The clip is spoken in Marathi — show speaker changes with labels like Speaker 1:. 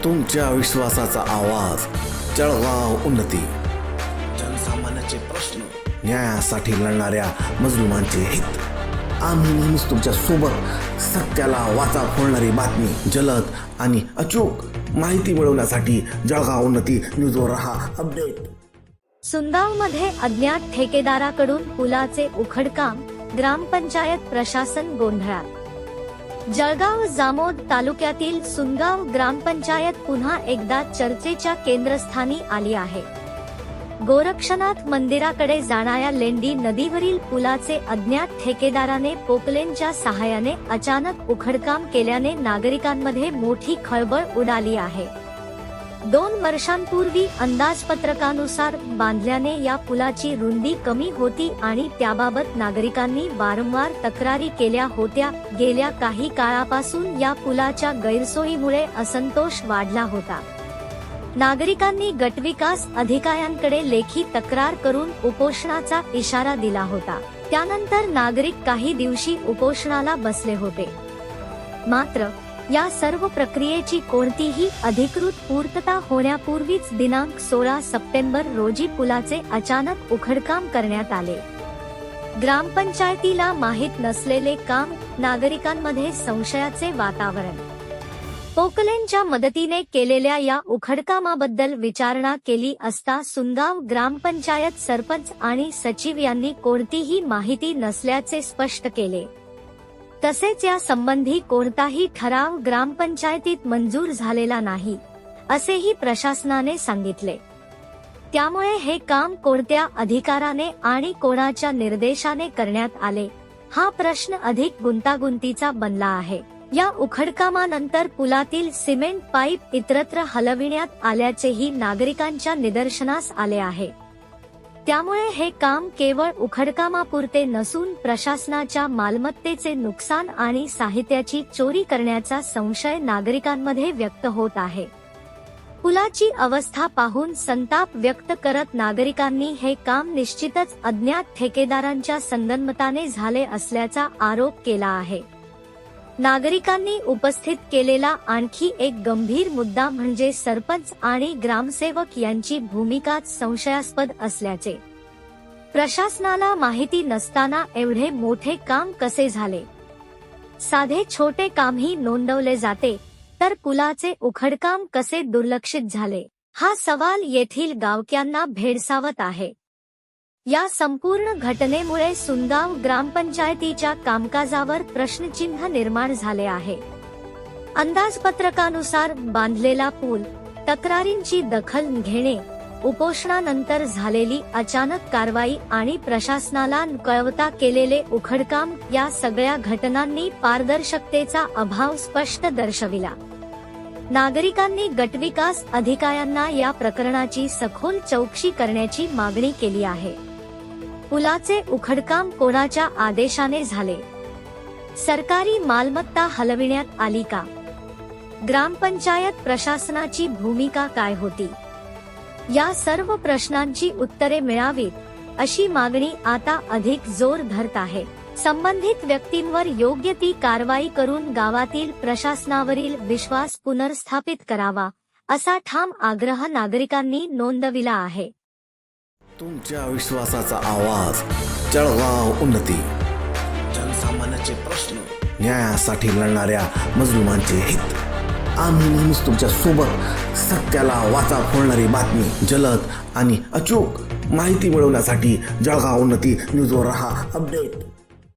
Speaker 1: तुमच्या विश्वासाचा आवाज, जळगाव उन्नती. जनसामान्याचे प्रश्न, न्यायासाठी लढणाऱ्या मजलुमांचे हित. आम्ही नेहमीच तुमच्या सोबत. सत्याला वाचा फोडणारी बातमी, जलद आणि अचूक माहिती मिळवण्यासाठी जळगाव उन्नती न्यूजवर रहा अपडेट.
Speaker 2: सुंदावमध्ये अज्ञात ठेकेदाराकडून पुलाचे उखडकाम, ग्रामपंचायत प्रशासन गोंधळात. जळगाव जामोद तालुक्यातील सुनगाव ग्रामपंचायत पुन्हा एकदा चर्चेच्या केंद्रस्थानी आली आहे. गोरक्षनाथ मंदिराकडे जाणाऱ्या लेंडी नदीवरील पुलाचे अज्ञात ठेकेदाराने पोकलेनच्या सहाय्याने अचानक उखडकाम केल्याने नागरिकांमध्ये मोठी खळबळ उडाली आहे. 2 वर्षांपूर्वी अंदाजपत्रकानुसार बांधल्याने या पुलाची रुंदी कमी होती आणि त्याबाबत नागरिकांनी वारंवार तक्रारी केल्या होत्या. गेल्या काही काळापासून या पुलाच्या गैरसोयीमुळे असंतोष वाढला होता. नागरिकांनी गटविकास अधिकाऱ्यांकडे लेखी तक्रार करून उपोषणाचा इशारा दिला होता. त्यानंतर नागरिक काही दिवशी उपोषणाला बसले होते. मात्र या सर्व प्रक्रियेची कोणतीही अधिकृत पूर्तता होण्यापूर्वीच दिनांक 16 सप्टेंबर रोजी पुलाचे अचानक उखडकाम करण्यात आले. ग्रामपंचायतीला माहीत नसलेले काम, नागरिकांमध्ये संशयाचे वातावरण. पोकलेनच्या मदतीने केलेल्या या उखडकामाबद्दल विचारणा केली असता सुनगाव ग्रामपंचायत सरपंच आणि सचिव यांनी कोणतीही माहिती नसल्याचे स्पष्ट केले. तसेच या संबंधी कोणताही ठराव ग्रामपंचायतीत मंजूर झालेला नाही, असेही प्रशासनाने सांगितले. त्यामुळे हे काम कोणत्या अधिकाराने आणि कोणाच्या निर्देशाने करण्यात आले, हा प्रश्न अधिक गुंतागुंतीचा बनला आहे. या उखडकामानंतर पुलातील सिमेंट पाईप इतरत्र हलविण्यात आल्याचेही नागरिकांच्या निदर्शनास आले आहे. त्यामुळे हे काम केवळ उखडकामापुरते नसून प्रशासनाच्या मालमत्तेचे नुकसान आणि साहित्याची चोरी करण्याचा संशय नागरिकांमध्ये व्यक्त होत आहे. पुलाची अवस्था पाहून संताप व्यक्त करत नागरिकांनी हे काम निश्चितच अज्ञात ठेकेदारांच्या संगनमताने झाले असल्याचा आरोप केला आहे. नागरिकांनी उपस्थित केलेला आणखी एक गंभीर मुद्दा म्हणजे सरपंच आणि ग्रामसेवक यांची भूमिकाच संशयास्पद असल्याचे. प्रशासनाला माहिती नसताना एवढे मोठे काम कसे झाले? साधे छोटे कामही नोंदवले जाते, तर पुलाचे उखडकाम कसे दुर्लक्षित झाले, हा सवाल येथील गावकऱ्यांना भेडसावत आहे. या संपूर्ण घटनेमुळे सुनगाव ग्रामपंचायतीच्या कामकाजावर प्रश्नचिन्ह निर्माण झाले आहे. अंदाजपत्रकानुसार बांधलेला पूल, तक्रारींची दखल घेणे, उपोषणानंतर झालेली अचानक कारवाई आणि प्रशासनाला न कळवता केलेले उखडकाम या सगळ्या घटनांनी पारदर्शकतेचा अभाव स्पष्ट दर्शविला. नागरिकांनी गटविकास अधिकाऱ्यांना या प्रकरणाची सखोल चौकशी करण्याची मागणी केली आहे. पुलाचे उखडकाम कोणाच्या आदेशाने झाले? सरकारी मालमत्ता हलविण्यात आली का? ग्रामपंचायत प्रशासनाची भूमिका काय होती? या सर्व प्रश्नांची उत्तरे मिळावीत, अशी मागणी आता अधिक जोर धरत आहे. संबंधित व्यक्तींवर योग्य ती कारवाई करून गावातील प्रशासनावरील विश्वास पुनर्स्थापित करावा, असा ठाम आग्रह नागरिकांनी नोंदविला आहे.
Speaker 1: तुमच्या विश्वासाचा आवाज, जळगाव उन्नती. जनसामान्याचे प्रश्न, न्यायासाठी लढणाऱ्या मजलुमांचे हित. आम्ही नेहमीच तुमच्या सोबत. सत्याला वाचा फोडणारी बातमी, जलद आणि अचूक माहिती मिळवण्यासाठी जळगाव उन्नती न्यूजवर रहा अपडेट.